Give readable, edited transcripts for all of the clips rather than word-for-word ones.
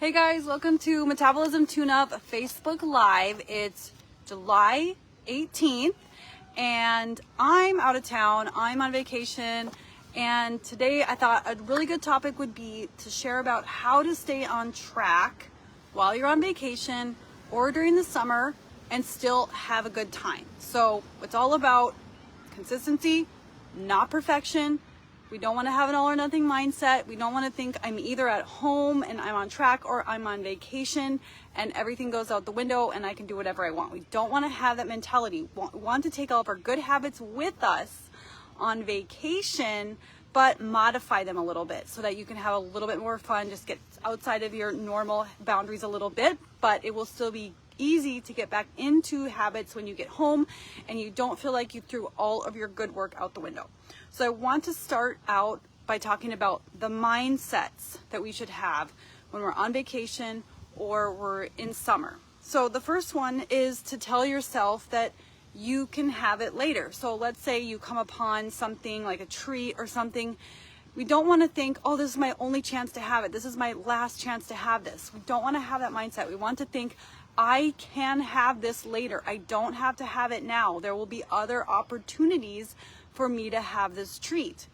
Hey guys, welcome to Metabolism Tune-Up Facebook Live. It's July 18th and I'm out of town. I'm on vacation, and today I thought a really good topic would be to share about how to stay on track while you're on vacation or during the summer and still have a good time. So it's all about consistency, not perfection. We don't want to have an all or nothing mindset. We don't want to think I'm either at home and I'm on track, or I'm on vacation and everything goes out the window and I can do whatever I want. We don't want to have that mentality. We want to take all of our good habits with us on vacation, but modify them a little bit so that you can have a little bit more fun, just get outside of your normal boundaries a little bit, but it will still be easy to get back into habits when you get home and you don't feel like you threw all of your good work out the window. So I want to start out by talking about the mindsets that we should have when we're on vacation or we're in summer. So the first one is to tell yourself that you can have it later. So let's say you come upon something like a treat or something. We don't want to think, oh, this is my only chance to have it. This is my last chance to have this. We don't want to have that mindset. We want to think, I can have this later. I don't have to have it now. There will be other opportunities for me to have this treat.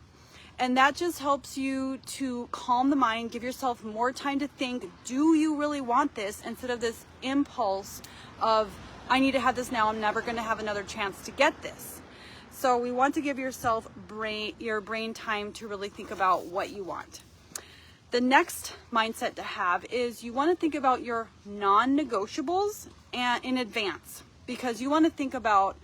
And that just helps you to calm the mind, give yourself more time to think, do you really want this? Instead of this impulse of, I need to have this now, I'm never going to have another chance to get this. So we want to give yourself your brain time to really think about what you want. The next mindset to have is you want to think about your non-negotiables and in advance, because you want to think about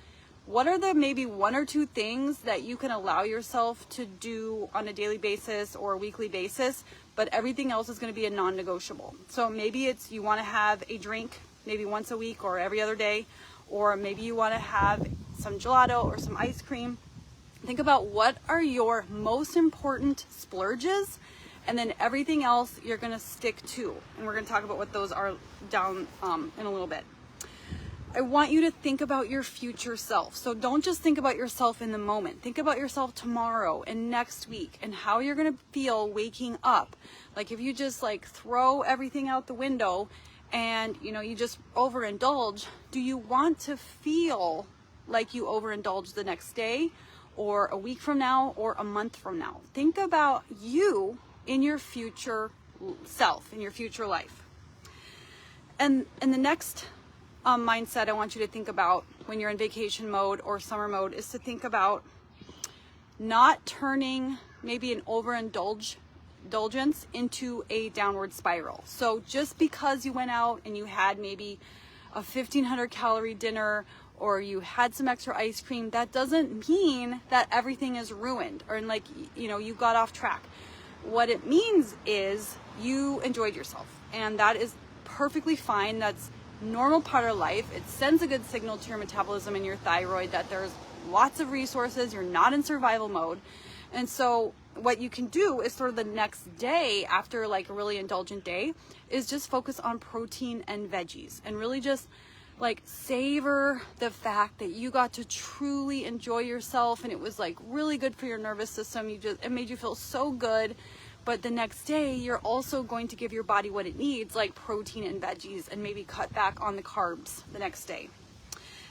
what are the maybe one or two things that you can allow yourself to do on a daily basis or a weekly basis, but everything else is going to be a non-negotiable. So maybe it's you want to have a drink maybe once a week or every other day, or maybe you want to have some gelato or some ice cream. Think about what are your most important splurges, and then everything else you're going to stick to. And we're going to talk about what those are down in a little bit. I want you to think about your future self. So don't just think about yourself in the moment. Think about yourself tomorrow and next week and how you're going to feel waking up. Like if you just like throw everything out the window and you just overindulge, do you want to feel like you overindulge the next day or a week from now or a month from now? Think about you in your future self, in your future life. And the next mindset I want you to think about when you're in vacation mode or summer mode is to think about not turning maybe an overindulgence into a downward spiral. So just because you went out and you had maybe a 1,500 calorie dinner or you had some extra ice cream, that doesn't mean that everything is ruined or you got off track. What it means is you enjoyed yourself, and that is perfectly fine. That's normal part of life. It sends a good signal to your metabolism and your thyroid that there's lots of resources. You're not in survival mode. And so what you can do is sort of the next day after like a really indulgent day is just focus on protein and veggies and really just like savor the fact that you got to truly enjoy yourself and it was like really good for your nervous system. It made you feel so good. But the next day, you're also going to give your body what it needs, like protein and veggies, and maybe cut back on the carbs the next day.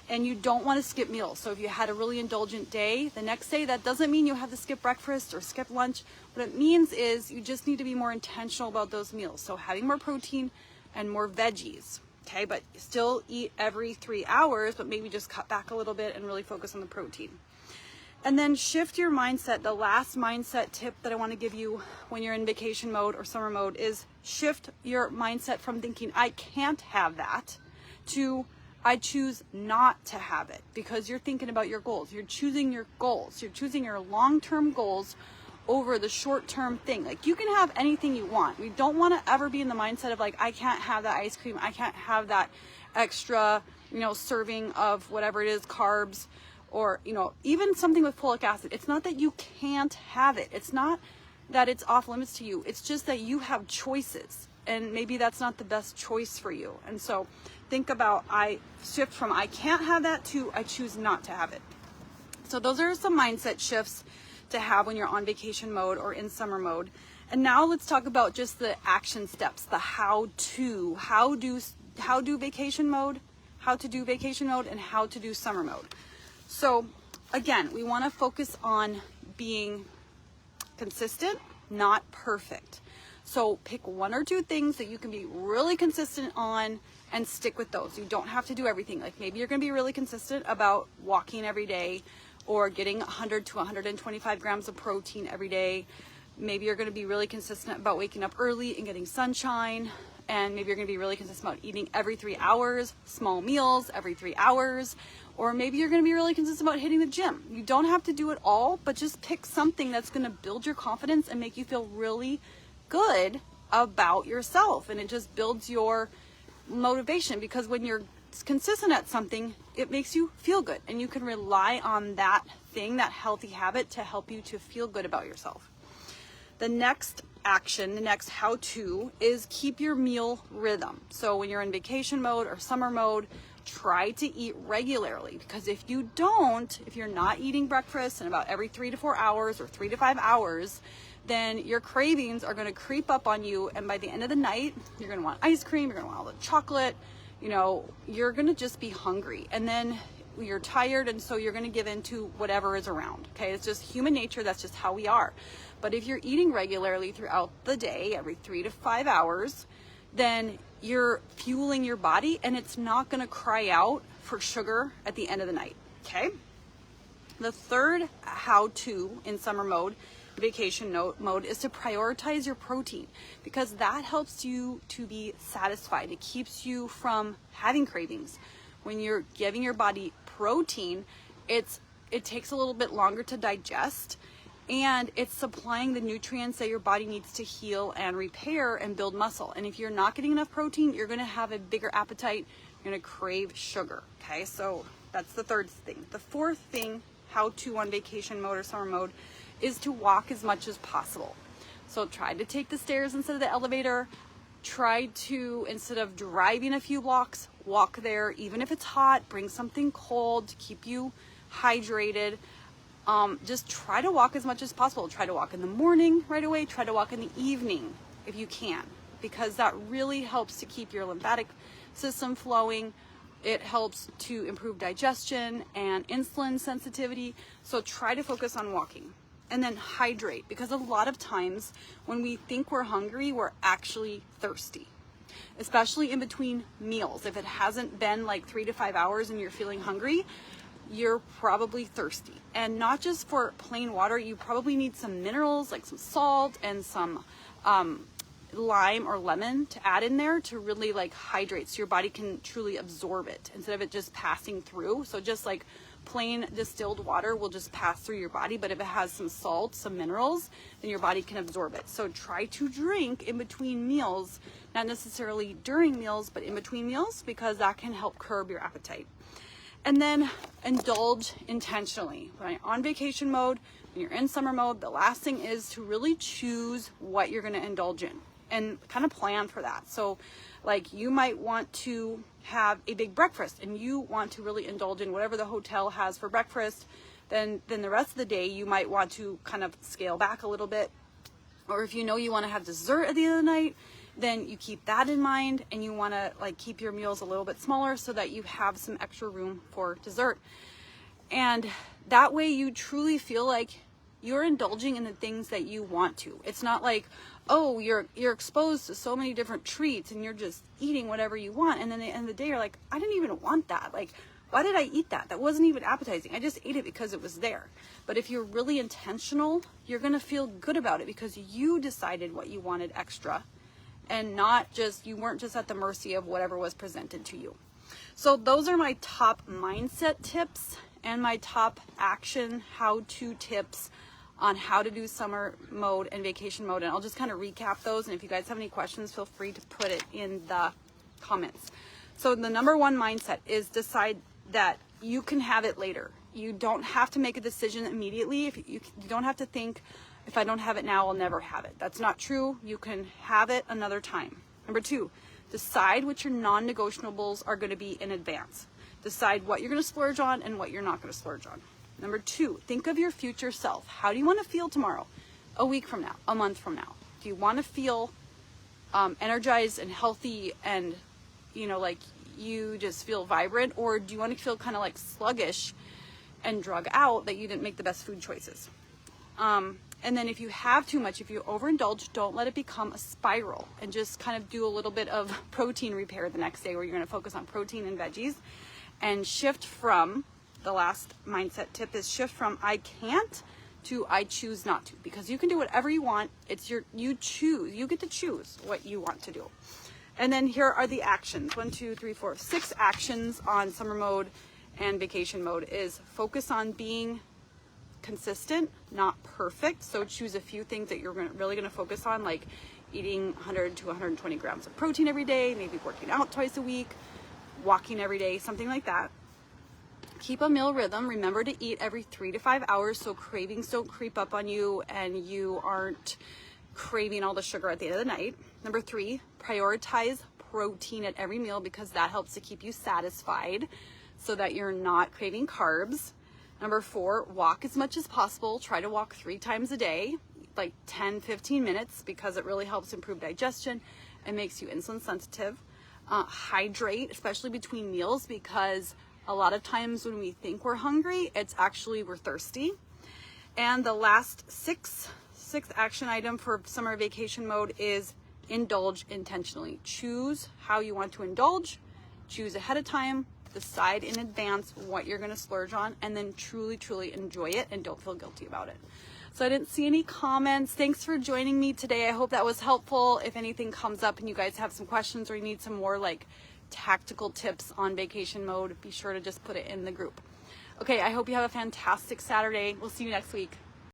And you don't want to skip meals. So if you had a really indulgent day, the next day, that doesn't mean you have to skip breakfast or skip lunch. What it means is you just need to be more intentional about those meals. So having more protein and more veggies, okay? But still eat every 3 hours, but maybe just cut back a little bit and really focus on the protein. And then shift your mindset. The last mindset tip that I want to give you when you're in vacation mode or summer mode is shift your mindset from thinking, I can't have that, to I choose not to have it, because you're thinking about your goals. You're choosing your goals. You're choosing your long-term goals over the short-term thing. Like you can have anything you want. We don't want to ever be in the mindset of like, I can't have that ice cream. I can't have that extra, serving of whatever it is, carbs, or, even something with folic acid. It's not that you can't have it. It's not that it's off limits to you. It's just that you have choices, and maybe that's not the best choice for you. And so think about, I shift from I can't have that to I choose not to have it. So those are some mindset shifts to have when you're on vacation mode or in summer mode. And now let's talk about just the action steps, the how to do vacation mode, how to do vacation mode, and how to do summer mode. So again, we want to focus on being consistent, not perfect. So pick one or two things that you can be really consistent on and stick with those. You don't have to do everything. Like maybe you're going to be really consistent about walking every day or getting 100 to 125 grams of protein every day. Maybe you're going to be really consistent about waking up early and getting sunshine. And maybe you're going to be really consistent about eating every 3 hours, small meals every 3 hours. Or maybe you're going to be really consistent about hitting the gym. You don't have to do it all, but just pick something that's going to build your confidence and make you feel really good about yourself. And it just builds your motivation, because when you're consistent at something, it makes you feel good, and you can rely on that thing, that healthy habit, to help you to feel good about yourself. The next action, the next how-to, is keep your meal rhythm. So when you're in vacation mode or summer mode, try to eat regularly, because if you're not eating breakfast in about every 3 to 4 hours or 3 to 5 hours, then your cravings are going to creep up on you, and by the end of the night, you're going to want ice cream, you're going to want all the chocolate, you're going to just be hungry, and then you're tired, and so you're going to give in to whatever is around. Okay, it's just human nature, that's just how we are. But if you're eating regularly throughout the day, every 3 to 5 hours, then you're fueling your body, and it's not going to cry out for sugar at the end of the night. Okay, the third how-to in summer mode, vacation mode, is to prioritize your protein, because that helps you to be satisfied. It keeps you from having cravings. When you're giving your body protein, it takes a little bit longer to digest, and it's supplying the nutrients that your body needs to heal and repair and build muscle. And if you're not getting enough protein, you're going to have a bigger appetite, you're going to crave sugar. Okay, so that's the third thing. The fourth thing, how to on vacation mode or summer mode, is to walk as much as possible. So try to take the stairs instead of the elevator. Try to, instead of driving a few blocks, walk there. Even if it's hot, bring something cold to keep you hydrated. Just try to walk as much as possible. Try to walk in the morning right away. Try to walk in the evening if you can, because that really helps to keep your lymphatic system flowing. It helps to improve digestion and insulin sensitivity. So try to focus on walking. And then hydrate, because a lot of times when we think we're hungry, we're actually thirsty, especially in between meals. If it hasn't been like 3 to 5 hours and you're feeling hungry, you're probably thirsty. And not just for plain water, you probably need some minerals like some salt and some lime or lemon to add in there to really like hydrate, so your body can truly absorb it instead of it just passing through. So just like plain distilled water will just pass through your body, but if it has some salt, some minerals, then your body can absorb it. So try to drink in between meals, not necessarily during meals, but in between meals, because that can help curb your appetite. And then indulge intentionally. When you're on vacation mode, when you're in summer mode, the last thing is to really choose what you're going to indulge in and kind of plan for that. So like you might want to have a big breakfast and you want to really indulge in whatever the hotel has for breakfast, then the rest of the day you might want to kind of scale back a little bit. Or if you know you want to have dessert at the end of the night, then you keep that in mind, and you want to like keep your meals a little bit smaller so that you have some extra room for dessert. And that way you truly feel like you're indulging in the things that you want to. It's not like, oh, you're exposed to so many different treats and you're just eating whatever you want, and then at the end of the day you're like, I didn't even want that. Like, why did I eat that? That wasn't even appetizing. I just ate it because it was there. But if you're really intentional, you're gonna feel good about it because you decided what you wanted extra, and you weren't just at the mercy of whatever was presented to you. So those are my top mindset tips and my top action how-to tips on how to do summer mode and vacation mode. And I'll just kind of recap those. And if you guys have any questions, feel free to put it in the comments. So the number one mindset is decide that you can have it later. You don't have to make a decision immediately. If you don't have to think, if I don't have it now, I'll never have it. That's not true. You can have it another time. Number two, decide what your non-negotiables are going to be in advance. Decide what you're going to splurge on and what you're not going to splurge on. Number two, think of your future self. How do you want to feel tomorrow, a week from now, a month from now? Do you want to feel energized and healthy and, you know, like you just feel vibrant, or do you want to feel kind of like sluggish and drug out that you didn't make the best food choices? And then if you have too much, if you overindulge, don't let it become a spiral, and just kind of do a little bit of protein repair the next day, where you're going to focus on protein and veggies, and shift from, the last mindset tip is shift from I can't to I choose not to, because you can do whatever you want. It's you choose, you get to choose what you want to do. And then here are the actions. 1, 2, 3, 4, 6 actions on summer mode and vacation mode is focus on being consistent, not perfect. So choose a few things that you're really going to focus on, like eating 100 to 120 grams of protein every day, maybe working out twice a week, walking every day, something like that. Keep a meal rhythm. Remember to eat every 3 to 5 hours so cravings don't creep up on you and you aren't craving all the sugar at the end of the night. Number 3, prioritize protein at every meal, because that helps to keep you satisfied so that you're not craving carbs. Number 4, walk as much as possible. Try to walk 3 times a day, like 10-15 minutes, because it really helps improve digestion and makes you insulin sensitive. Hydrate, especially between meals, because a lot of times when we think we're hungry, it's actually we're thirsty. And the last sixth action item for summer vacation mode is indulge intentionally. Choose how you want to indulge, choose ahead of time, decide in advance what you're going to splurge on, and then truly enjoy it and don't feel guilty about it. So I didn't see any comments. Thanks for joining me today. I hope that was helpful. If anything comes up and you guys have some questions or you need some more like tactical tips on vacation mode, be sure to just put it in the group. Okay, I hope you have a fantastic Saturday. We'll see you next week.